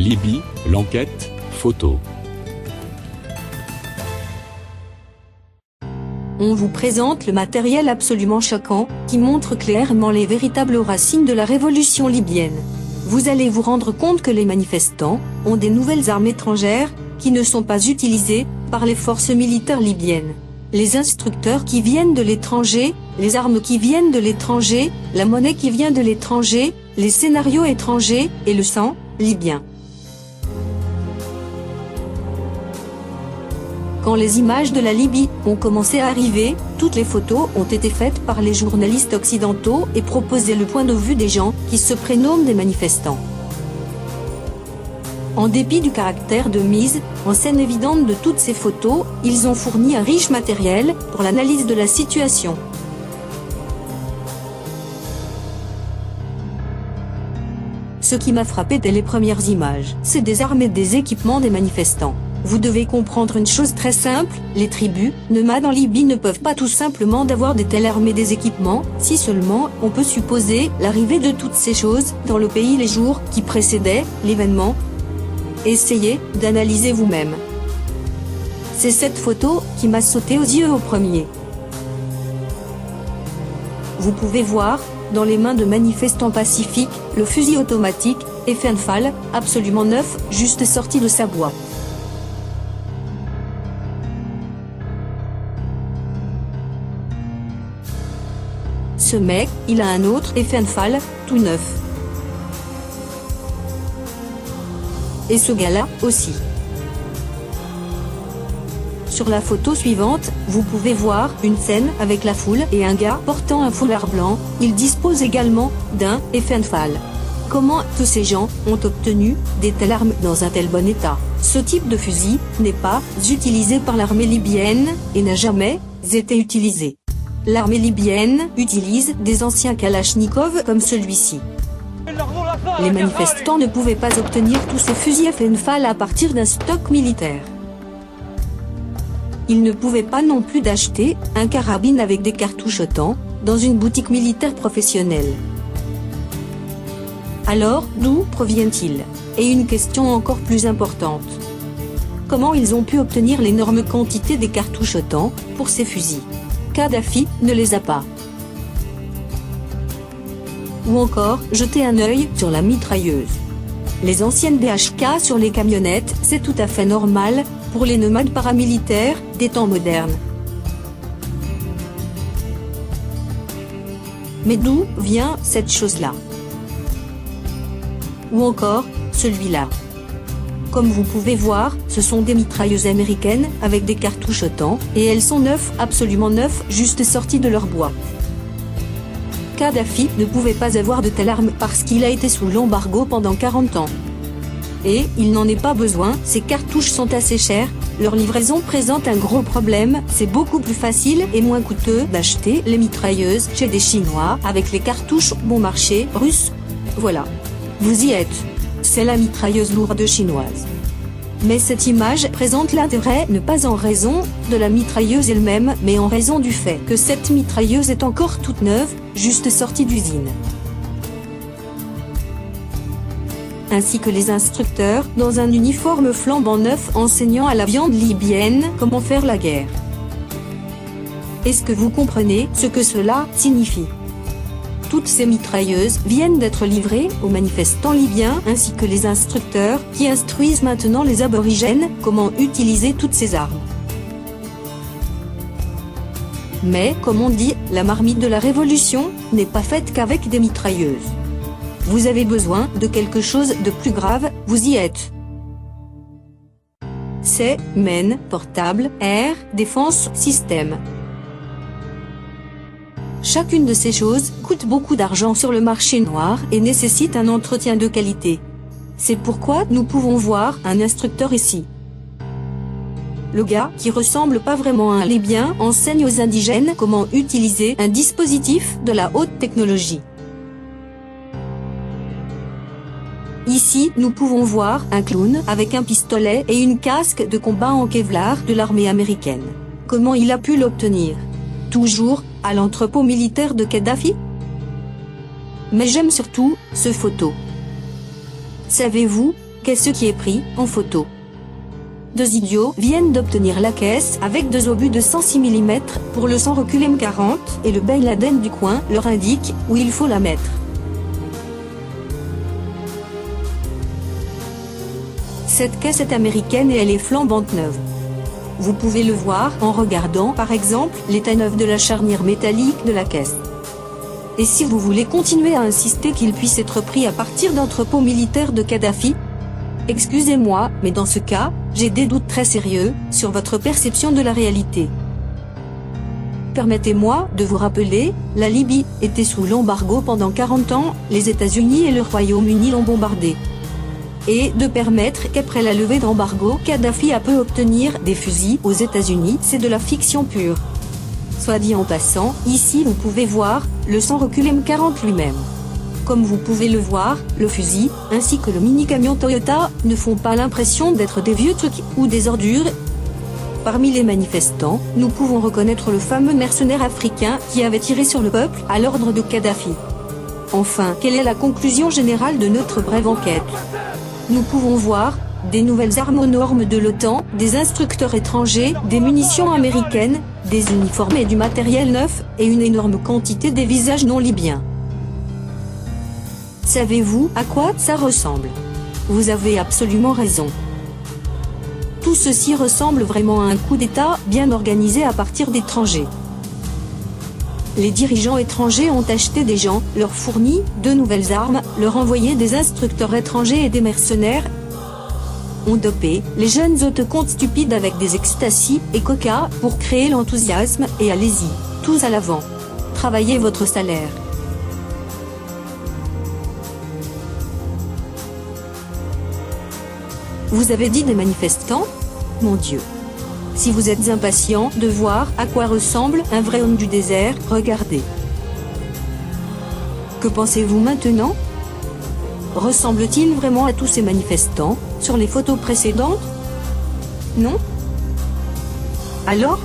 Libye, l'enquête, photo. On vous présente le matériel absolument choquant, qui montre clairement les véritables racines de la révolution libyenne. Vous allez vous rendre compte que les manifestants ont des nouvelles armes étrangères, qui ne sont pas utilisées par les forces militaires libyennes. Les instructeurs qui viennent de l'étranger, les armes qui viennent de l'étranger, la monnaie qui vient de l'étranger, les scénarios étrangers, et le sang libyen. Quand les images de la Libye ont commencé à arriver, toutes les photos ont été faites par les journalistes occidentaux et proposaient le point de vue des gens qui se prénomment des manifestants. En dépit du caractère de mise en scène évidente de toutes ces photos, ils ont fourni un riche matériel pour l'analyse de la situation. Ce qui m'a frappé dès les premières images, c'est des armes et des équipements des manifestants. Vous devez comprendre une chose très simple, les tribus nomades en Libye ne peuvent pas tout simplement d'avoir des telles armes et des équipements, si seulement on peut supposer l'arrivée de toutes ces choses dans le pays les jours qui précédaient l'événement. Essayez d'analyser vous-même. C'est cette photo qui m'a sauté aux yeux au premier. Vous pouvez voir, dans les mains de manifestants pacifiques, le fusil automatique, Fenfal, absolument neuf, juste sorti de sa boîte. Ce mec, il a un autre Fenfal, tout neuf. Et ce gars-là, aussi. Sur la photo suivante, vous pouvez voir une scène avec la foule et un gars portant un foulard blanc, il dispose également d'un Fenfal. Comment tous ces gens ont obtenu des telles armes dans un tel bon état? Ce type de fusil n'est pas utilisé par l'armée libyenne et n'a jamais été utilisé. L'armée libyenne utilise des anciens Kalachnikov comme celui-ci. Les manifestants ne pouvaient pas obtenir tous ces fusils Fenfal à partir d'un stock militaire. Ils ne pouvaient pas non plus d'acheter un carabine avec des cartouches autant dans une boutique militaire professionnelle. Alors, d'où proviennent-ils? Et une question encore plus importante. Comment ils ont pu obtenir l'énorme quantité des cartouches autant pour ces fusils? Kadhafi ne les a pas. Ou encore, jetez un œil sur la mitrailleuse. Les anciennes BHK sur les camionnettes, c'est tout à fait normal pour les nomades paramilitaires des temps modernes. Mais d'où vient cette chose-là? Ou encore, celui-là. Comme vous pouvez voir, ce sont des mitrailleuses américaines avec des cartouches autant, et elles sont neuves, absolument neuves, juste sorties de leur boîte. Kadhafi ne pouvait pas avoir de telles armes parce qu'il a été sous l'embargo pendant 40 ans. Et il n'en est pas besoin, ces cartouches sont assez chères, leur livraison présente un gros problème, c'est beaucoup plus facile et moins coûteux d'acheter les mitrailleuses chez des Chinois avec les cartouches bon marché russes. Voilà. Vous y êtes. C'est la mitrailleuse lourde chinoise. Mais cette image présente l'intérêt ne pas en raison de la mitrailleuse elle-même, mais en raison du fait que cette mitrailleuse est encore toute neuve, juste sortie d'usine. Ainsi que les instructeurs, dans un uniforme flambant neuf enseignant à la viande libyenne comment faire la guerre. Est-ce que vous comprenez ce que cela signifie? Toutes ces mitrailleuses viennent d'être livrées aux manifestants libyens ainsi que les instructeurs qui instruisent maintenant les aborigènes comment utiliser toutes ces armes. Mais, comme on dit, la marmite de la révolution n'est pas faite qu'avec des mitrailleuses. Vous avez besoin de quelque chose de plus grave, vous y êtes. C'est MEN, Portable, Air, Défense, Système. Chacune de ces choses coûte beaucoup d'argent sur le marché noir et nécessite un entretien de qualité. C'est pourquoi nous pouvons voir un instructeur ici. Le gars, qui ressemble pas vraiment à un Libyen, enseigne aux indigènes comment utiliser un dispositif de la haute technologie. Ici, nous pouvons voir un clown avec un pistolet et une casque de combat en Kevlar de l'armée américaine. Comment il a pu l'obtenir? Toujours à l'entrepôt militaire de Kadhafi? Mais j'aime surtout ce photo. Savez-vous Qu'est-ce qui est pris en photo? Deux idiots viennent d'obtenir la caisse avec deux obus de 106 mm pour le sans recul M40 et le Ben Laden du coin leur indique où il faut la mettre. Cette caisse est américaine et elle est flambante neuve. Vous pouvez le voir en regardant par exemple l'état neuf de la charnière métallique de la caisse. Et si vous voulez continuer à insister qu'il puisse être pris à partir d'entrepôts militaires de Kadhafi, excusez-moi, mais dans ce cas, j'ai des doutes très sérieux sur votre perception de la réalité. Permettez-moi de vous rappeler, la Libye était sous l'embargo pendant 40 ans, les États-Unis et le Royaume-Uni l'ont bombardé. Et de permettre qu'après la levée d'embargo, Kadhafi a pu obtenir des fusils aux États-Unis, c'est de la fiction pure. Soit dit en passant, ici vous pouvez voir le sans recul M40 lui-même. Comme vous pouvez le voir, le fusil, ainsi que le mini-camion Toyota, ne font pas l'impression d'être des vieux trucs ou des ordures. Parmi les manifestants, nous pouvons reconnaître le fameux mercenaire africain qui avait tiré sur le peuple à l'ordre de Kadhafi. Enfin, quelle est la conclusion générale de notre brève enquête? Nous pouvons voir des nouvelles armes aux normes de l'OTAN, des instructeurs étrangers, des munitions américaines, des uniformes et du matériel neuf, et une énorme quantité des visages non libyens. Savez-vous à quoi ça ressemble? Vous avez absolument raison. Tout ceci ressemble vraiment à un coup d'État bien organisé à partir d'étrangers. Les dirigeants étrangers ont acheté des gens, leur fourni de nouvelles armes, leur envoyé des instructeurs étrangers et des mercenaires, ont dopé les jeunes autocomptes stupides avec des ecstasy et coca pour créer l'enthousiasme, et allez-y, tous à l'avant. Travaillez votre salaire. Vous avez dit des manifestants? Mon Dieu. Si vous êtes impatient de voir à quoi ressemble un vrai homme du désert, regardez. Que pensez-vous maintenant? Ressemble-t-il vraiment à tous ces manifestants sur les photos précédentes? Non? Alors,